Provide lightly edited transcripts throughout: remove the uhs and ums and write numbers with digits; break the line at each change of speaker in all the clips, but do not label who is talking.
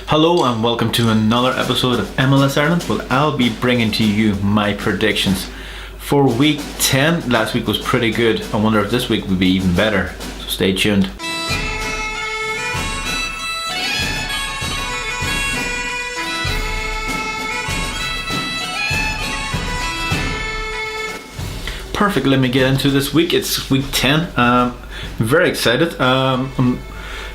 Hello and welcome to another episode of MLS Ireland. Well, I'll be bringing to you my predictions for week 10. Last week was pretty good. I wonder if this week will be even better. So stay tuned. Perfect, let me get into this week. It's week 10. Very excited. I'm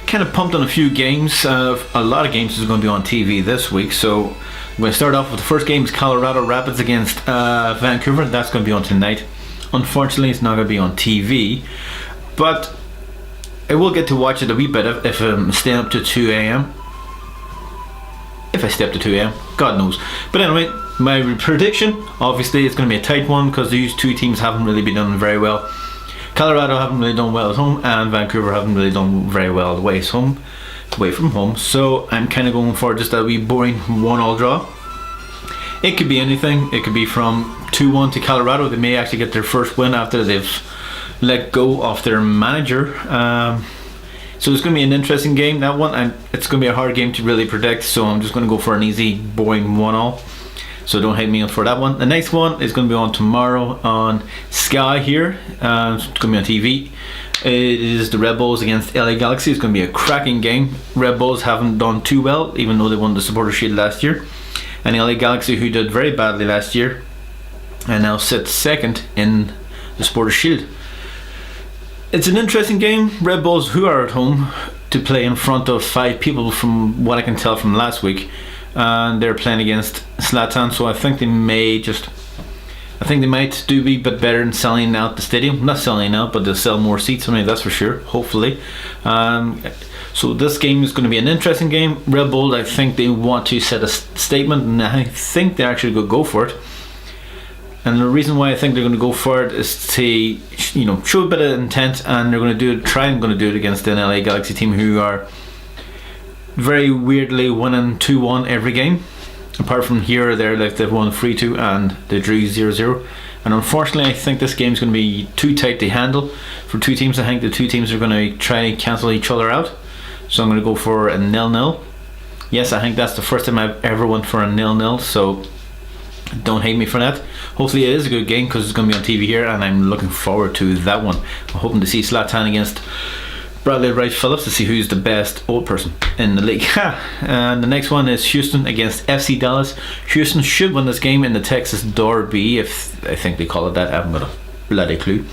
kind of pumped on a few games. A lot of games is going to be on TV this week. So I'm going to start off with the first game is Colorado Rapids against Vancouver. That's going to be on tonight. Unfortunately, it's not going to be on TV. But I will get to watch it a wee bit if I'm staying up to 2 a.m. If I stay up to 2 a.m. God knows. But anyway, my prediction, obviously, it's going to be a tight one because these two teams haven't really been done very well. Colorado haven't really done well at home, and Vancouver haven't really done very well away from home. So I'm kind of going for just a wee boring 1-1 draw. It could be anything. It could be from 2-1 to Colorado. They may actually get their first win after they've let go of their manager. So it's going to be an interesting game, that one, and it's going to be a hard game to really predict. So I'm just going to go for an easy, boring 1-1. So don't hate me for that one. The next one is going to be on tomorrow on Sky here. It's going to be on TV. It is the Red Bulls against LA Galaxy. It's going to be a cracking game. Red Bulls haven't done too well, even though they won the Supporters' Shield last year. And LA Galaxy, who did very badly last year, and now sits second in the Supporters' Shield. It's an interesting game. Red Bulls, who are at home to play in front of 5 people from what I can tell from last week. And they're playing against Zlatan, so I think they might do a bit better in selling out the stadium. Not selling out, but they'll sell more seats. I mean, that's for sure, hopefully. So this game is going to be an interesting game. Red Bull, I think they want to set a statement, and I think they're actually going to go for it. And the reason why I think they're going to go for it is to, show a bit of intent, and they're going to try and do it against an LA Galaxy team who are very weirdly winning 2-1 every game. Apart from here or there, like they've won 3-2 and they drew 0-0. And unfortunately, I think this game's going to be too tight to handle for two teams. I think the two teams are going to try to cancel each other out. So I'm going to go for a 0-0. Yes, I think that's the first time I've ever went for a 0-0. So don't hate me for that. Hopefully it is a good game because it's going to be on TV here, and I'm looking forward to that one. I'm hoping to see Zlatan against Bradley Wright Phillips to see who's the best old person in the league. And the next one is Houston against FC Dallas. Houston should win this game in the Texas Derby, if I think they call it that. I haven't got a bloody clue.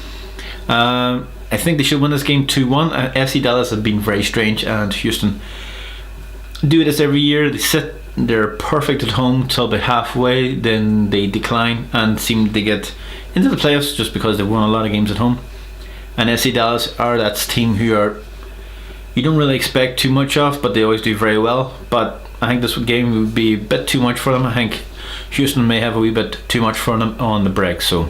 I think they should win this game 2-1. FC Dallas have been very strange, and Houston do this every year. They're perfect at home till about halfway, then they decline and seem to get into the playoffs just because they've won a lot of games at home. And FC Dallas are that team who you don't really expect too much of, but they always do very well. But I think this game would be a bit too much for them. I think Houston may have a wee bit too much for them on the break. So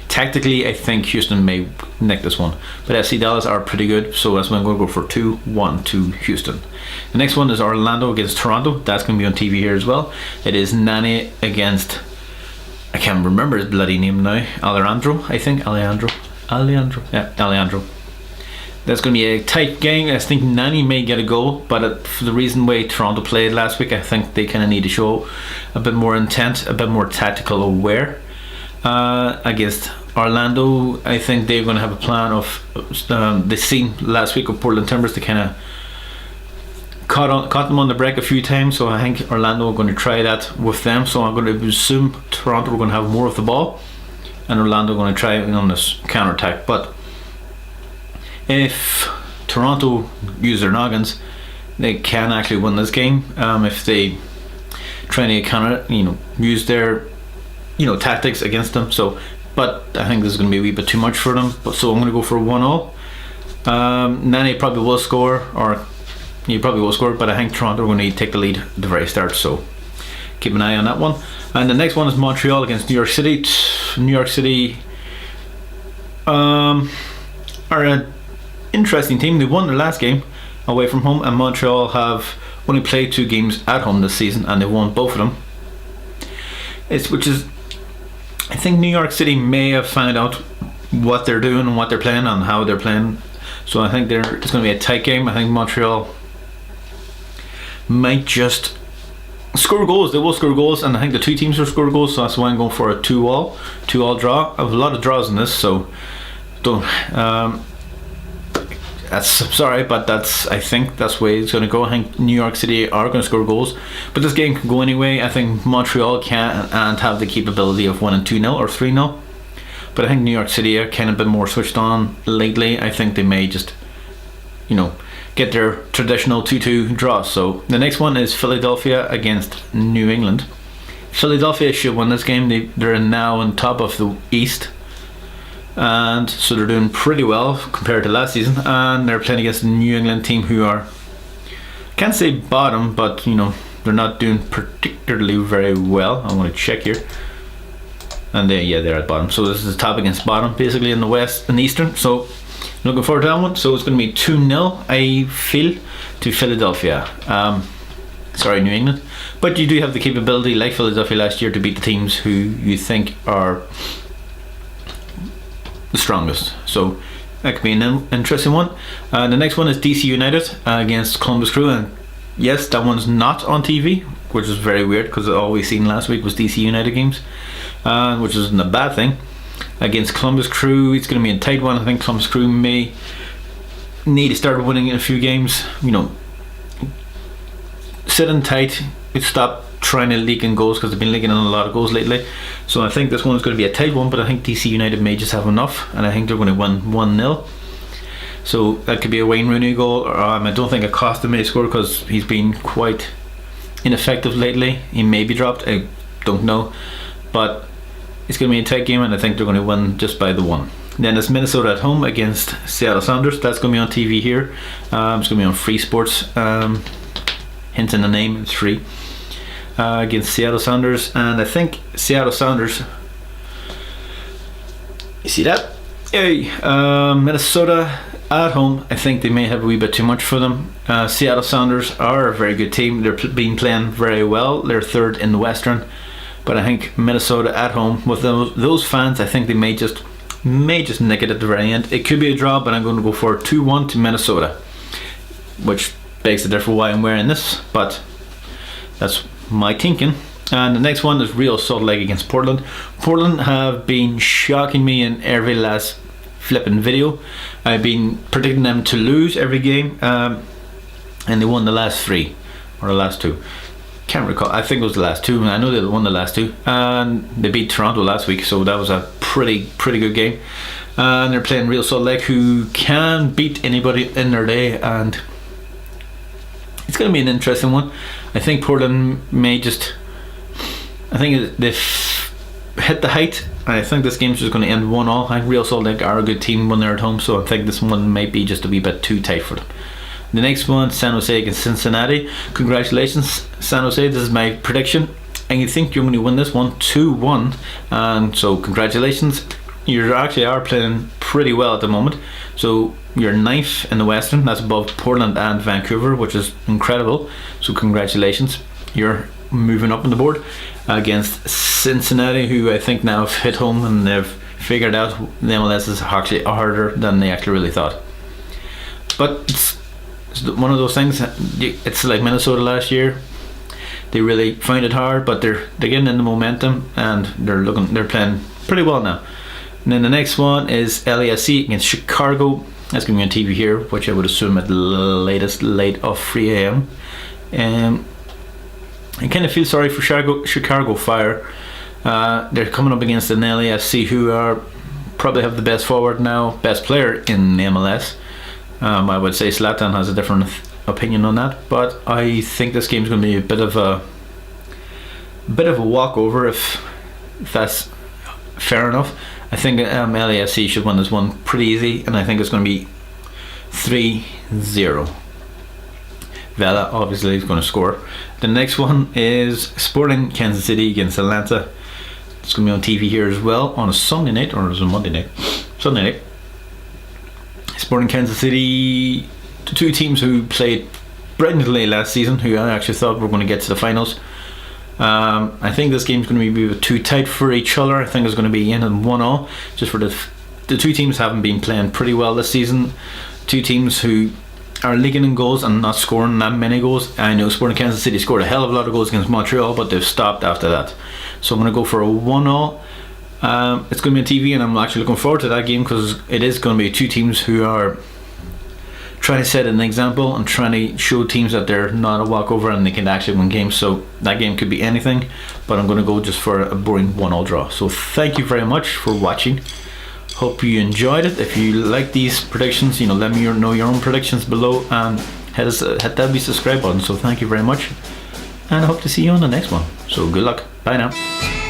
tactically, I think Houston may nick this one. But FC Dallas are pretty good, so that's why I'm going to go for 2-1 to Houston. The next one is Orlando against Toronto. That's going to be on TV here as well. It is Nani against, I can't remember his bloody name now. Alejandro. That's going to be a tight game. I think Nani may get a goal, but for the reason way Toronto played last week, I think they kind of need to show a bit more intent, a bit more tactical aware. Against Orlando, I think they're going to have a plan of they seen last week of Portland Timbers to kind of caught them on the break a few times. So I think Orlando are going to try that with them. So I'm going to assume Toronto are going to have more of the ball, and Orlando are going to try on this counter attack. But if Toronto use their noggins, they can actually win this game. If they try to counter, use their tactics against them. So, but I think this is going to be a wee bit too much for them. So I'm going to go for 1-0. Nani probably will score, or he probably will score, but I think Toronto are going to take the lead at the very start. So keep an eye on that one. And the next one is Montreal against New York City. New York City are an interesting team. They won their last game away from home, and Montreal have only played 2 games at home this season, and they won both of them. I think New York City may have found out what they're doing and what they're playing and how they're playing. So I think it's going to be a tight game. I think Montreal might just score goals. They will score goals, and I think the two teams will score goals, so that's why I'm going for a 2-all draw. I have a lot of draws in this, so don't that's sorry, but I think that's the way it's going to go. I think New York City are going to score goals, but this game can go anyway. I think Montreal can and have the capability of winning 2-0 or 3-0, but I think New York City are kind of been more switched on lately. I think they may just, get their traditional 2-2 draw. So the next one is Philadelphia against New England. Philadelphia should win this game. They're now on top of the East, and so they're doing pretty well compared to last season, and they're playing against the New England team who are, can't say bottom, but they're not doing particularly very well. I want to check here, and they're at bottom. So this is top against bottom basically in the West and Eastern. So looking forward to that one. So it's going to be 2-0 I feel to Philadelphia. New England, but you do have the capability, like Philadelphia last year, to beat the teams who you think are the strongest. So that could be an interesting one. The next one is DC United against Columbus Crew, and yes, that one's not on TV, which is very weird because all we seen last week was DC United games, which isn't a bad thing. Against Columbus Crew, it's going to be a tight one. I think Columbus Crew may need to start winning in a few games. Sitting tight, stop trying to leak in goals, because they've been leaking in a lot of goals lately. So I think this one's going to be a tight one, but I think DC United may just have enough, and I think they're going to win 1-0. So that could be a Wayne Rooney goal, or I don't think Acosta may score because he's been quite ineffective lately. He may be dropped, I don't know, but it's going to be a tight game, and I think they're going to win just by the one. Then it's Minnesota at home against Seattle Sounders. That's going to be on TV here. It's going to be on Free Sports. Hint in the name, it's free. Against Seattle Sounders, and I think Seattle Sounders, you see that? Hey, Minnesota at home, I think they may have a wee bit too much for them. Seattle Sounders are a very good team. They're been playing very well. They're third in the Western, but I think Minnesota at home with those fans, I think they may just nick it at the very end. It could be a draw, but I'm going to go for 2-1 to Minnesota, which begs the difference why I'm wearing this, but that's my thinking. And the next one is Real Salt Lake against Portland. Portland have been shocking me in every last flipping video. I've been predicting them to lose every game, and they won the last 3 or the last 2. Can't recall. I think it was the last 2. I know they won the last 2, and they beat Toronto last week, so that was a pretty good game. And they're playing Real Salt Lake, who can beat anybody in their day, and it's going to be an interesting one. I think Portland may just, I think they've hit the height, and I think this game's just going to end 1-1. I think Real Salt Lake are a good team when they're at home, so I think this one might be just a wee bit too tight for them. The next one, San Jose against Cincinnati. Congratulations, San Jose. This is my prediction, and you think you're going to win this one 2-1, and so congratulations. You actually are playing pretty well at the moment. So you're 9th in the Western. That's above Portland and Vancouver, which is incredible. So congratulations. You're moving up on the board against Cincinnati, who I think now have hit home and they've figured out the MLS is actually harder than they actually really thought. But it's one of those things. It's like Minnesota last year. They really find it hard, but they're getting into momentum, and they're playing pretty well now. And then the next one is LAFC against Chicago. That's going to be on TV here, which I would assume at the latest late of 3 a.m. I kind of feel sorry for Chicago Fire. They're coming up against an LAFC who are probably have the best forward now, best player in the MLS. I would say Zlatan has a different opinion on that, but I think this game is going to be a bit of a walkover, if that's fair enough. I think LAFC should win this one pretty easy, and I think it's going to be 3-0. Vela obviously is going to score. The next one is Sporting Kansas City against Atlanta. It's going to be on TV here as well on a Sunday night, or is it a Monday night? Sunday night. Sporting Kansas City, the two teams who played brilliantly last season, who I actually thought were going to get to the finals. I think this game's going to be a bit too tight for each other. I think it's going to be in and 1-1. Just for the two teams haven't been playing pretty well this season. Two teams who are leaking in goals and not scoring that many goals. I know Sporting Kansas City scored a hell of a lot of goals against Montreal, but they've stopped after that. So I'm going to go for a 1-0. It's going to be on TV, and I'm actually looking forward to that game because it is going to be two teams who are trying to set an example and trying to show teams that they're not a walkover and they can actually win games. So that game could be anything, but I'm going to go just for a boring 1-0 draw. So thank you very much for watching. Hope you enjoyed it. If you like these predictions, let me know your own predictions below, and hit that subscribe button. So thank you very much, and I hope to see you on the next one. So good luck. Bye now.